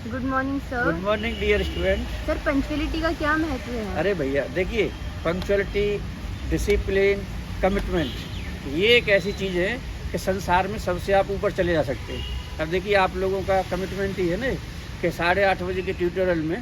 Good morning sir. Good morning dear student. Sir punctuality का क्या महत्व है? अरे भैया देखिए, पंक्चुअलिटी, डिसिप्लिन, कमिटमेंट, ये एक ऐसी चीज़ है कि संसार में सबसे आप ऊपर चले जा सकते हैं। अब देखिए, आप लोगों का कमिटमेंट ही है ना कि 8:30 बजे के ट्यूटोरियल में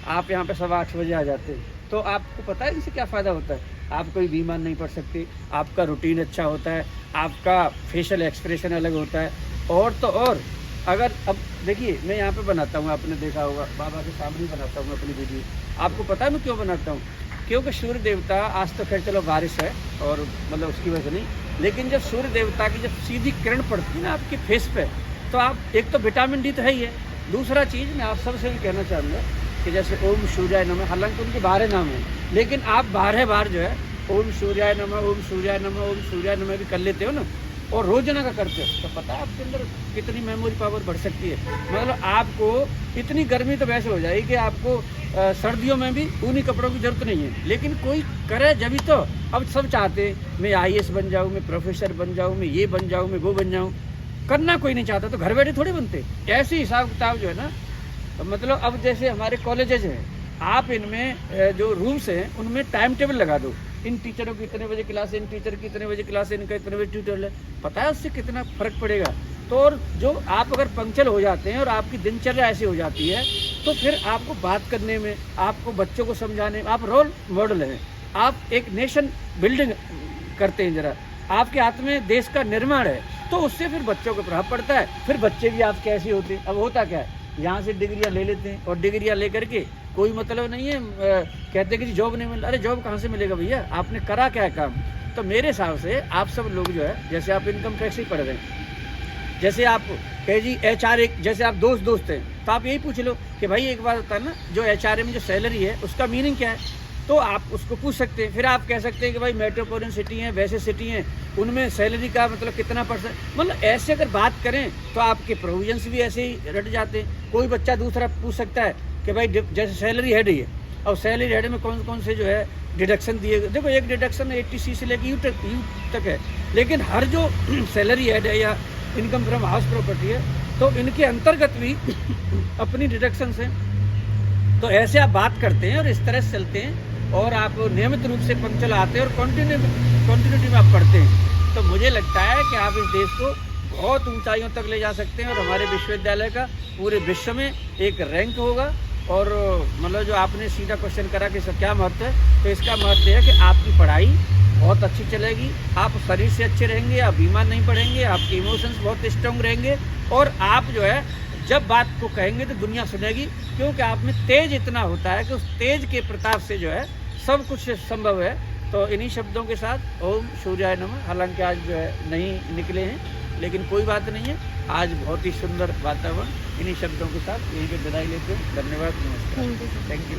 आप यहाँ पे 8:15 बजे आ जाते हैं। तो आपको पता है इनसे क्या फ़ायदा होता है? आप कोई बीमार नहीं पड़ सकते, आपका रूटीन अच्छा होता है, आपका फेशियल एक्सप्रेशन अलग होता है। और तो और, अगर अब देखिए, मैं यहाँ पे बनाता हूँ, आपने देखा होगा, बाबा के सामने ही बनाता हूँ अपनी वीडियो। आपको पता है मैं क्यों बनाता हूँ? क्योंकि सूर्य देवता, आज तो खैर चलो बारिश है और मतलब उसकी वजह से नहीं, लेकिन जब सूर्य देवता की जब सीधी किरण पड़ती है ना आपके फेस पे, तो आप एक तो विटामिन डी तो है ही है। दूसरा चीज़ मैं आप सबसे भी कहना चाहूँगा कि जैसे ओम सूर्याय नमः, हालांकि उनके 12 नाम हैं, लेकिन आप 12 बार जो है ओम सूर्याय नमः, ओम सूर्याय नमः, ओम सूर्याय नमः भी कर लेते हो ना, और रोजाना का करते हो, तो पता है आपके अंदर कितनी मेमोरी पावर बढ़ सकती है। मतलब आपको इतनी गर्मी तो वैसे हो जाएगी कि आपको सर्दियों में भी ऊनी कपड़ों की जरूरत नहीं है, लेकिन कोई करे जब ही तो। अब सब चाहते हैं मैं IAS बन जाऊँ, मैं प्रोफेसर बन जाऊँ, मैं ये बन जाऊँ, मैं वो बन जाऊँ। करना कोई नहीं चाहता, तो घर बैठे थोड़े बनते। ऐसे हिसाब किताब जो है ना, मतलब अब जैसे हमारे कॉलेजेज हैं, आप इनमें जो रूम्स हैं उनमें टाइम टेबल लगा दो, इन टीचरों की इतने बजे क्लास है, इन टीचर की इतने बजे क्लास है, इनका इतने बजे ट्यूटोरियल है। पता है उससे कितना फर्क पड़ेगा? तो और जो आप अगर पंक्चुअल हो जाते हैं और आपकी दिनचर्या ऐसी हो जाती है, तो फिर आपको बात करने में, आपको बच्चों को समझाने में, आप रोल मॉडल हैं। आप एक नेशन बिल्डिंग करते हैं, जरा आपके हाथ में देश का निर्माण है, तो उससे फिर बच्चों को प्रभाव पड़ता है। फिर बच्चे भी आप कैसे होते हैं। अब होता क्या है, यहाँ से डिग्रियाँ ले लेते हैं और डिग्रियाँ लेकर के कोई मतलब नहीं है, कहते हैं कि जॉब नहीं मिल रहा। अरे जॉब कहाँ से मिलेगा भैया, आपने करा क्या है काम? तो मेरे हिसाब से आप सब लोग जो है, जैसे आप इनकम टैक्स ही पढ़ रहे हैं, जैसे आप कहे जी HR, एक जैसे आप दोस्त हैं, तो आप यही पूछ लो कि भाई एक बात होता है ना, जो HRA में जो सैलरी है उसका मीनिंग क्या है, तो आप उसको पूछ सकते हैं। फिर आप कह सकते हैं कि भाई मेट्रोपॉलिटन सिटी हैं, वैसे सिटी हैं, उनमें सैलरी का मतलब कितना %, मतलब ऐसे अगर बात करें तो आपके प्रोविजंस भी ऐसे ही रट जाते हैं। कोई बच्चा दूसरा पूछ सकता है कि भाई जैसे सैलरी हेड ही है, और सैलरी हेड में कौन कौन से जो है डिडक्शन दिए गए। देखो, एक डिडक्शन 80C से लेकर U तक है, लेकिन हर जो सैलरी हेड है या इनकम फ्रॉम हाउस प्रॉपर्टी है, तो इनके अंतर्गत भी अपनी डिडक्शन है। तो ऐसे आप बात करते हैं और इस तरह से चलते हैं, और आप नियमित रूप से पंक्चुअल आते हैं और कंटिन्यूटी में आप पढ़ते हैं, तो मुझे लगता है कि आप इस देश को बहुत ऊंचाइयों तक ले जा सकते हैं। और हमारे विश्वविद्यालय का पूरे विश्व में एक रैंक होगा। और मतलब जो आपने सीधा क्वेश्चन करा कि इसका क्या महत्व है, तो इसका महत्व है कि आपकी पढ़ाई बहुत अच्छी चलेगी, आप शरीर से अच्छे रहेंगे, आप बीमार नहीं पड़ेंगे, आपके इमोशंस बहुत स्ट्रांग रहेंगे, और आप जो है जब बात को कहेंगे तो दुनिया सुनेगी, क्योंकि आप में तेज इतना होता है कि उस तेज के प्रताप से जो है सब कुछ संभव है। तो इन्हीं शब्दों के साथ ओम सूर्याय नमः। हालांकि आज जो है नहीं निकले हैं, लेकिन कोई बात नहीं है, आज बहुत ही सुंदर वातावरण। इन्हीं शब्दों के साथ यहीं पे विदाई लेते हैं। धन्यवाद, नमस्कार, थैंक यू।